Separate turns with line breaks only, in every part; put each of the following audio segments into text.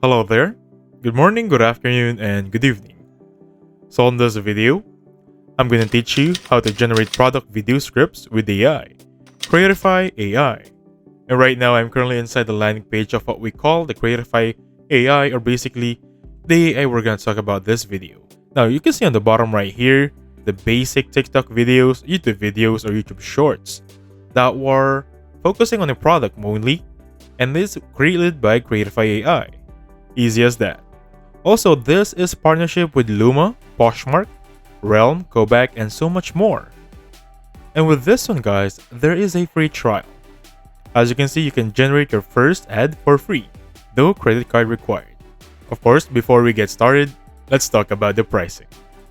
Hello there. Good morning, good afternoon, and good evening. So in this video, I'm going to teach you how to generate product video scripts with AI, Creatify AI. And right now, I'm currently inside the landing page of what we call the Creatify AI, or basically the AI we're going to talk about this video. Now, you can see on the bottom right here, the basic TikTok videos, YouTube videos, or YouTube shorts that were focusing on a product only, and this created by Creatify AI. Easy as that. Also, this is partnership with Luma, Poshmark, Realm, Kodak, and so much more. And with this one, guys, there is a free trial. As you can see, you can generate your first ad for free, no credit card required. Of course, before we get started, let's talk about the pricing.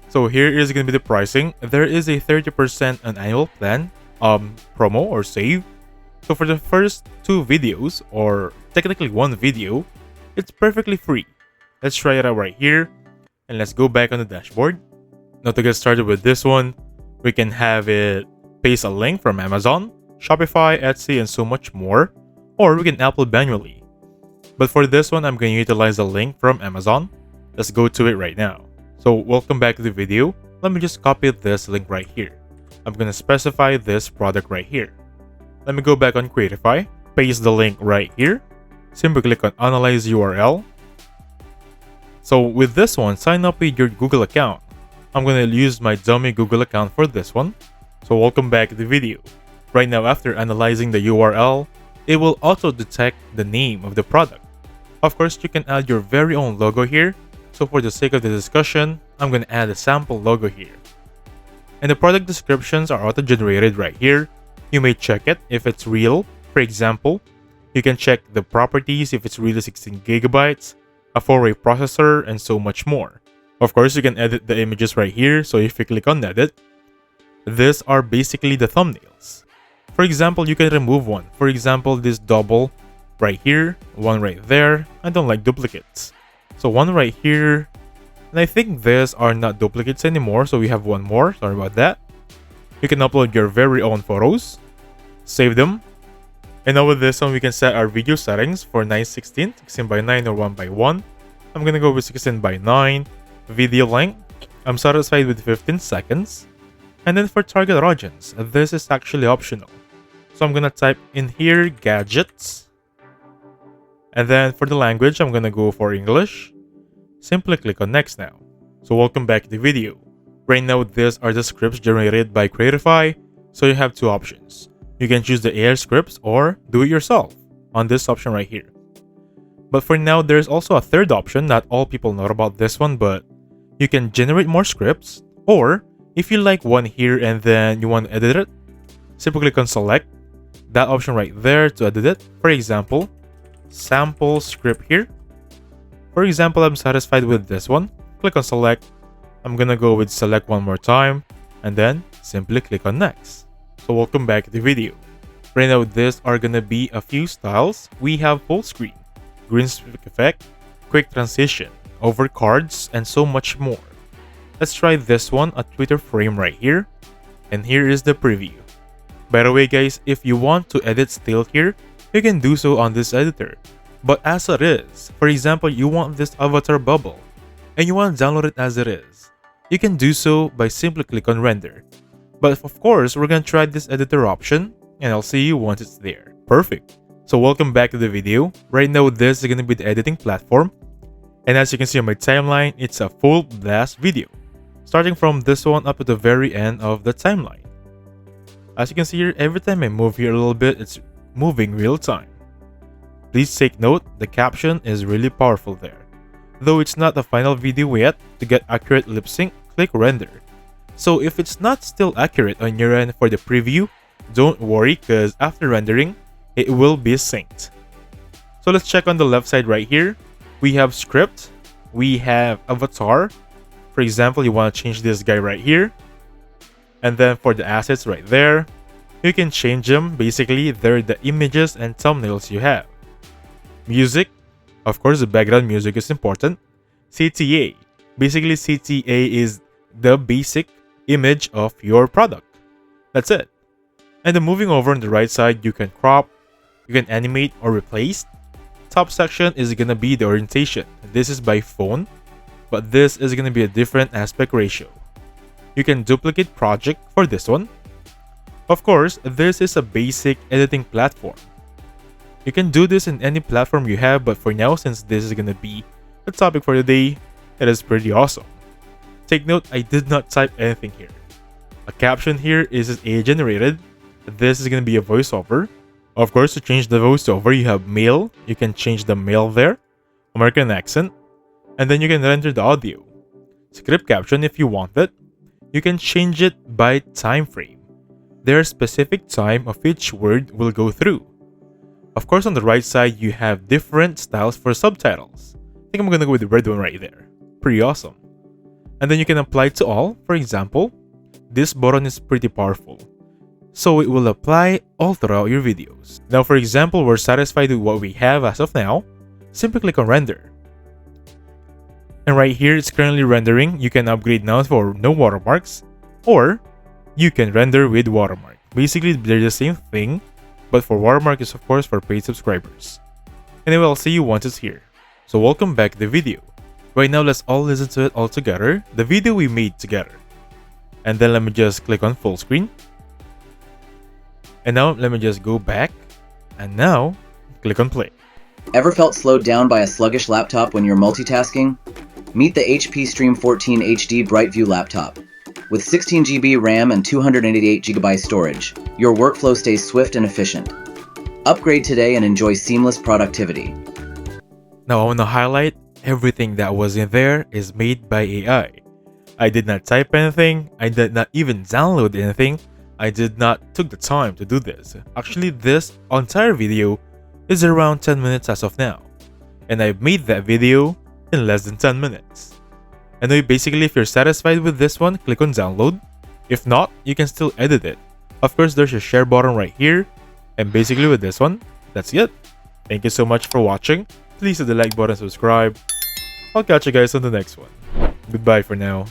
So here is going to be the pricing. There is a 30% on annual plan, promo or save. So for the first two videos, or technically one video, it's perfectly free. Let's try it out right here, and let's go back on the dashboard. Now to get started with this one, we can have it paste a link from Amazon, Shopify, Etsy, and so much more, or we can upload manually. But for this one, I'm going to utilize a link from Amazon. Let's go to it right now. So welcome back to the video. Let me just copy this link right here. I'm going to specify this product right here. Let me go back on Creatify, paste the link right here. Simply click on Analyze URL. So with this one, sign up with your Google account. I'm going to use my dummy Google account for this one. So welcome back to the video. Right now, after analyzing the URL, it will auto detect the name of the product. Of course, you can add your very own logo here. So for the sake of the discussion, I'm going to add a sample logo here. And the product descriptions are auto-generated right here. You may check it if it's real. For example, you can check the properties if it's really 16 gigabytes, a 4-way processor, and so much more. Of course, you can edit the images right here, so if you click on edit, these are basically the thumbnails. For example, you can remove one. For example, this double right here, one right there. I don't like duplicates. So one right here, and I think these are not duplicates anymore, so we have one more. Sorry about that. You can upload your very own photos, save them. And now with this one, we can set our video settings for 9:16, 16:9, or 1:1. I'm gonna go with 16:9. Video length, I'm satisfied with 15 seconds. And then for target audience, this is actually optional. So I'm gonna type in here gadgets. And then for the language, I'm gonna go for English. Simply click on next now. So welcome back to the video. Right now, these are the scripts generated by Creatify. So you have two options. You can choose the AI scripts or do it yourself on this option right here. But for now, there's also a third option. Not all people know about this one, but you can generate more scripts, or if you like one here and then you want to edit it, simply click on select that option right there to edit it. For example, sample script here. For example, I'm satisfied with this one. Click on select. I'm gonna go with select one more time and then simply click on next. So welcome back to the video. Right now, these are gonna be a few styles. We have full screen, green screen effect, quick transition, over cards, and so much more. Let's try this one, a Twitter frame right here. And here is the preview. By the way, guys, if you want to edit still here, you can do so on this editor. But as it is, for example, you want this avatar bubble and you want to download it as it is, you can do so by simply click on render. But of course, we're going to try this editor option, and I'll see you once it's there. Perfect. So welcome back to the video. Right now, this is going to be the editing platform. And as you can see on my timeline, it's a full blast video, starting from this one up to the very end of the timeline. As you can see here, every time I move here a little bit, it's moving real time. Please take note, the caption is really powerful there. Though it's not the final video yet, to get accurate lip sync, click render. So if it's not still accurate on your end for the preview, don't worry, because after rendering, it will be synced. So let's check on the left side right here. We have script, we have avatar. For example, you want to change this guy right here. And then for the assets right there, you can change them. Basically, they're the images and thumbnails you have. Music, of course, the background music is important. CTA, basically CTA is the basic image of your product. That's it. And then moving over on the right side, you can crop, you can animate or replace. top section is gonna be the orientation. This is by phone, but this is gonna be a different aspect ratio. You can duplicate project for this one. Of course, this is a basic editing platform. You can do this in any platform you have, but for now, since this is gonna be the topic for the day, it is pretty awesome. Take note, I did not type anything here. A caption here is AI generated. This is gonna be a voiceover. Of course, to change the voiceover, you have male. You can change the male there, American accent, and then you can render the audio. Script caption if you want it. You can change it by time frame. There's specific time of each word will go through. Of course, on the right side, you have different styles for subtitles. I think I'm gonna go with the red one right there. Pretty awesome. And then you can apply to all. For example, this button is pretty powerful, so it will apply all throughout your videos. Now, for example, we're satisfied with what we have as of now. Simply click on render. And right here, it's currently rendering. You can upgrade now for no watermarks, or you can render with watermark. Basically, they're the same thing, but for watermark is of course for paid subscribers. Anyway, I'll see you once it's here. So welcome back to the video. Right now, let's all listen to it all together, the video we made together. And then let me just click on full screen. And now let me just go back, and now click on play.
Ever felt slowed down by a sluggish laptop when you're multitasking? Meet the HP Stream 14 HD BrightView laptop. With 16 GB RAM and 288 GB storage, your workflow stays swift and efficient. Upgrade today and enjoy seamless productivity.
Now I want to highlight everything that was in there is made by AI. I did not type anything, I did not even download anything, I did not took the time to do this. Actually, this entire video is around 10 minutes as of now, and I made that video in less than 10 minutes. And then basically, if you're satisfied with this one, click on download. If not, you can still edit it. Of course, there's a share button right here, and basically with this one, that's it. Thank you so much for watching. Please hit the like button and subscribe. I'll catch you guys on the next one. Goodbye for now.